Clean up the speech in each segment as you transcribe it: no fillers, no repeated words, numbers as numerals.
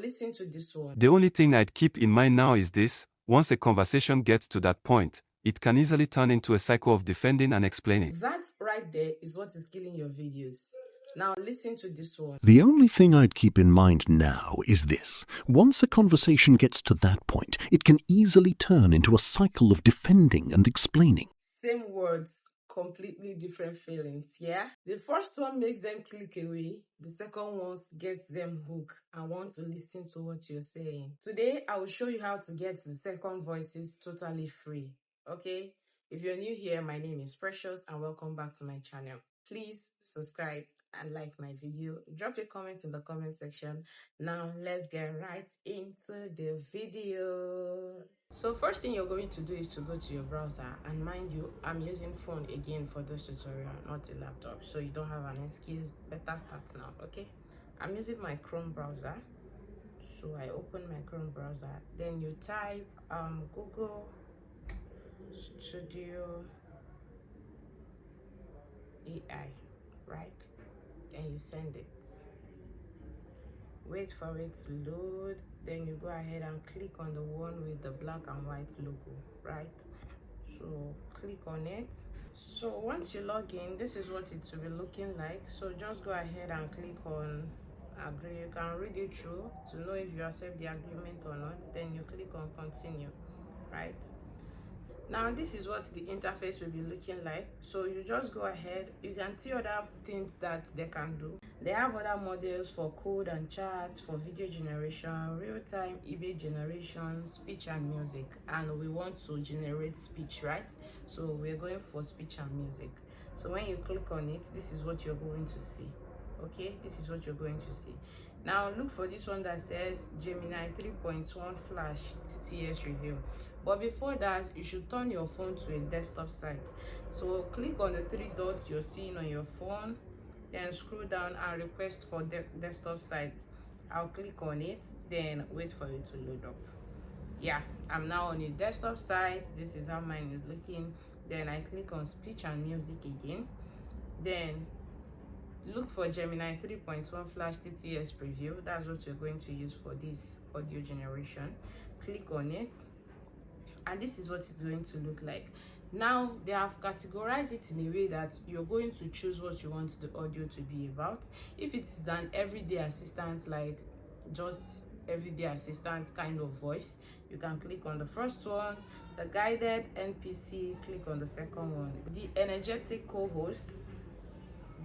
listen to this one. The only thing I'd keep in mind now is this: once a conversation gets to that point, it can easily turn into a cycle of defending and explaining. That right there is what is killing your videos. Now listen to this one. The only thing I'd keep in mind now is this: once a conversation gets to that point, it can easily turn into a cycle of defending and explaining. Same words, completely different feelings, yeah? The first one makes them click away. The second one gets them hooked and want to listen to what you're saying. Today, I will show you how to get the second voices totally free, okay? If you're new here, my name is Precious and welcome back to my channel. Please subscribe and like my video. Drop your comments in the comment section. Now, let's get right into the video. So first thing you're going to do is to go to your browser, and mind you, I'm using phone again for this tutorial, not a laptop, so you don't have an excuse. Better start now, okay? I'm using my Chrome browser, so I open my Chrome browser, then you type Google Studio AI, right? And you send it. Wait for it to load, then you go ahead and click on the one with the black and white logo, right? So click on it. So once you log in, this is what it will be looking like. So just go ahead and click on agree. You can read it through to know if you accept the agreement or not, then you click on continue, right? Now this is what the interface will be looking like. So you just go ahead, you can see other things that they can do. They have other models for code and charts, for video generation, real-time image generation, speech and music. And we want to generate speech, right? So we're going for speech and music. So when you click on it, this is what you're going to see. Okay, this is what you're going to see. Now look for this one that says Gemini 3.1 Flash TTS review. But before that, you should turn your phone to a desktop site. So click on the three dots you're seeing on your phone, then scroll down and request for desktop site. I'll click on it, then wait for it to load up. Yeah, I'm now on a desktop site. This is how mine is looking. Then I click on speech and music again. Then look for Gemini 3.1 Flash TTS preview. That's what you're going to use for this audio generation. Click on it, and this is what it's going to look like. Now they have categorized it in a way that you're going to choose what you want the audio to be about. If it is an everyday assistant, like just everyday assistant kind of voice, you can click on the first one. The guided NPC, click on the second one. The energetic co-host,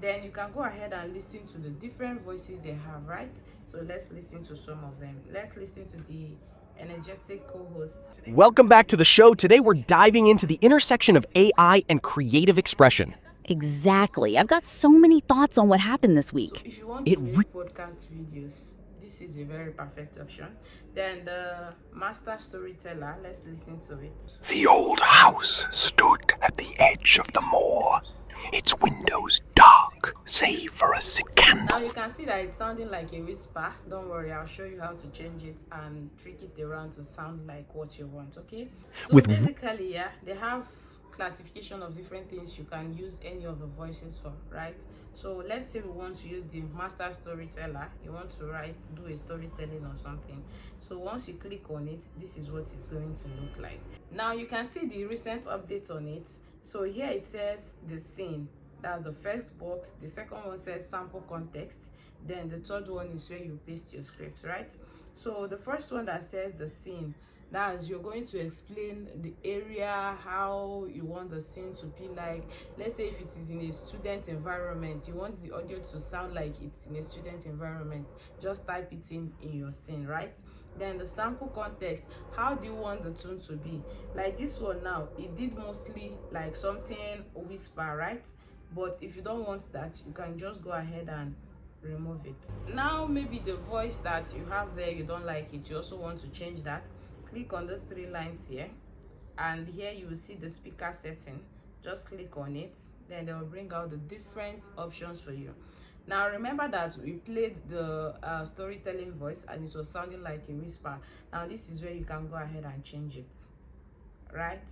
then you can go ahead and listen to the different voices they have, right? So let's listen to some of them. Let's listen to the energetic co-hosts. Welcome back to the show. Today we're diving into the intersection of AI and creative expression. Exactly. I've got so many thoughts on what happened this week. So if you want to make podcast videos, this is a very perfect option. Then the master storyteller, let's listen to it. The old house stood at the edge of the moor, its windows dark, save for a sick candle. Now you can see that it's sounding like a whisper. Don't worry, I'll show you how to change it and trick it around to sound like what you want, okay? So basically, yeah, they have classification of different things you can use any of the voices for, right? So let's say we want to use the master storyteller. You want to do a storytelling or something. So once you click on it, this is what it's going to look like. Now you can see the recent update on it. So here it says the scene. That's the first box. The second one says sample context. Then the third one is where you paste your script, right? So the first one that says the scene, that is, you're going to explain the area, how you want the scene to be like. Let's say if it is in a student environment, you want the audio to sound like it's in a student environment, just type it in your scene, right? Then the sample context, how do you want the tone to be? Like this one now, it did mostly like something whisper, right? But if you don't want that, you can just go ahead and remove it. Now maybe the voice that you have there, you don't like it, you also want to change that. Click on those three lines here, and here you will see the speaker setting. Just click on it, then they will bring out the different options for you. Now remember that we played the storytelling voice and it was sounding like a whisper. Now this is where you can go ahead and change it, right?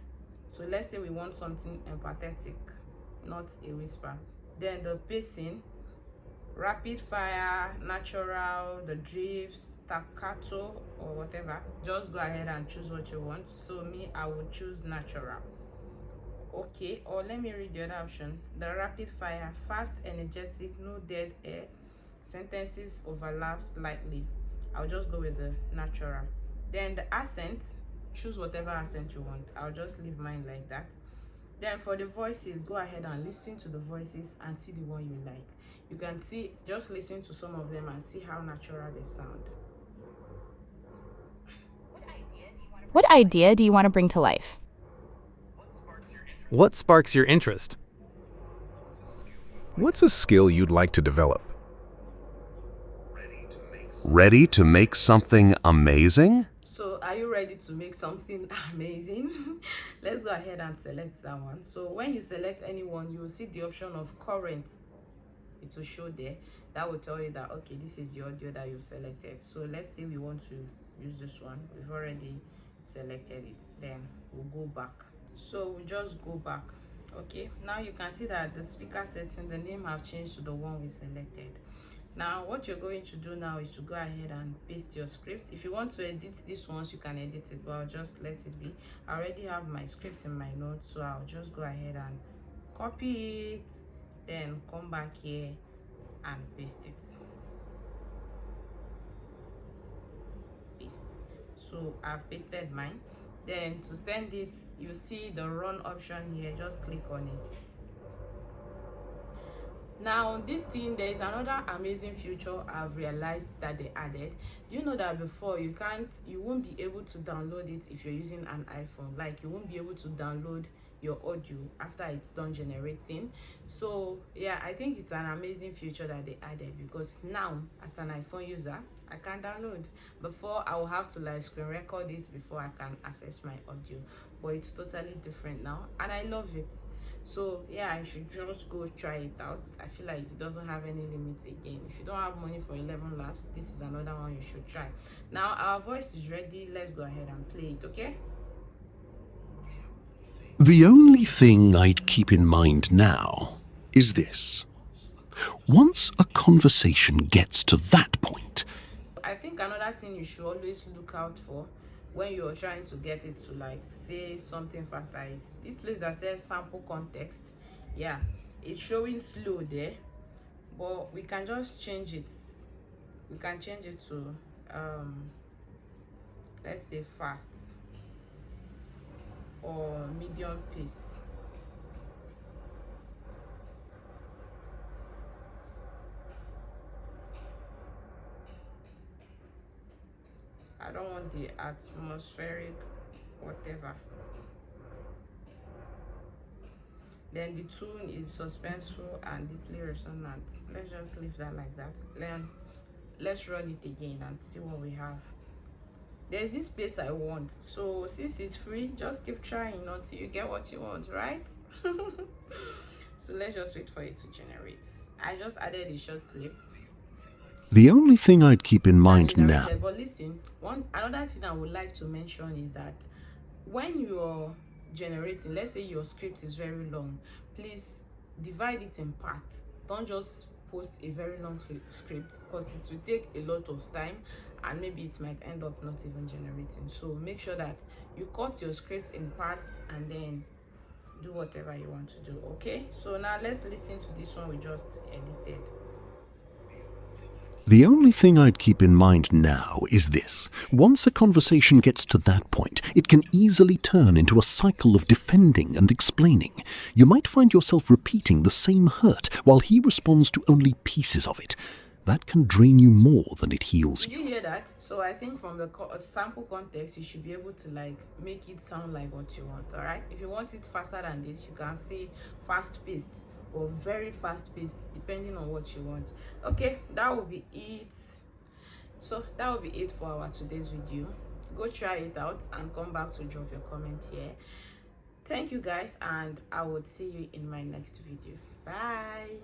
So let's say we want something empathetic, not a whisper. Then the pacing, rapid fire, natural, the drifts, staccato, or whatever. Just go ahead and choose what you want. So me, I would choose natural. Okay, or let me read the other option. The rapid fire, fast, energetic, no dead air, sentences overlap slightly. I'll just go with the natural. Then the accent, choose whatever accent you want. I'll just leave mine like that. Then for the voices, go ahead and listen to the voices and see the one you like. You can see, just listen to some of them and see how natural they sound. What idea do you want to bring to life? What sparks your interest? What's a skill you'd like to develop? Ready to make something amazing? So are you ready to make something amazing? Let's go ahead and select that one. So when you select anyone, you will see the option of current. It will show there. That will tell you that, okay, this is the audio that you've selected. So let's say we want to use this one. We've already selected it. Then we'll go back. So we just go back. Okay, now you can see that the speaker setting, the name have changed to the one we selected. Now what you're going to do now is to go ahead and paste your script. If you want to edit this once, you can edit it, but I'll just let it be. I already have my script in my notes, so I'll just go ahead and copy it, then come back here and paste it. Paste. So I've pasted mine. Then to send it, you see the run option here. Just click on it. Now this thing, there is another amazing feature I've realized that they added. Do you know that before you won't be able to download it if you're using an iPhone? Like you won't be able to download your audio after it's done generating. So yeah, I think it's an amazing feature that they added, because now as an iPhone user, I can download. Before I will have to like screen record it before I can access my audio, but it's totally different now and I love it. So yeah, I should just go try it out. I feel like it doesn't have any limits again. If you don't have money for 11 laps, this is another one you should try. Now our voice is ready. Let's go ahead and play it, okay? The only thing I'd keep in mind now is this. Once a conversation gets to that point, I think another thing you should always look out for when you're trying to get it to like say something faster is this place that says sample context. Yeah, it's showing slow there, but we can just change it. We can change it to let's say fast or medium paced. I don't want the atmospheric whatever. Then the tune is suspenseful and deeply resonant. Let's just leave that like that. Then let's run it again and see what we have. There's this place I want, so since it's free, just keep trying until you get what you want, right? So let's just wait for it to generate. I just added a short clip. the only thing I'd keep in mind now. But listen, another thing I would like to mention is that when you're generating, let's say your script is very long, please divide it in parts. Don't just post a very long script, because it will take a lot of time and maybe it might end up not even generating. So make sure that you cut your script in parts and then do whatever you want to do. Okay, so now let's listen to this one we just edited. The only thing I'd keep in mind now is this. Once a conversation gets to that point, it can easily turn into a cycle of defending and explaining. You might find yourself repeating the same hurt while he responds to only pieces of it. That can drain you more than it heals you. Did you hear that? So I think from the sample context, you should be able to like make it sound like what you want. All right, if you want it faster than this, you can say fast paced or very fast paced, depending on what you want. Okay, that will be it. So that will be it for our today's video. Go try it out and come back to drop your comment here. Thank you guys, and I will see you in my next video. Bye.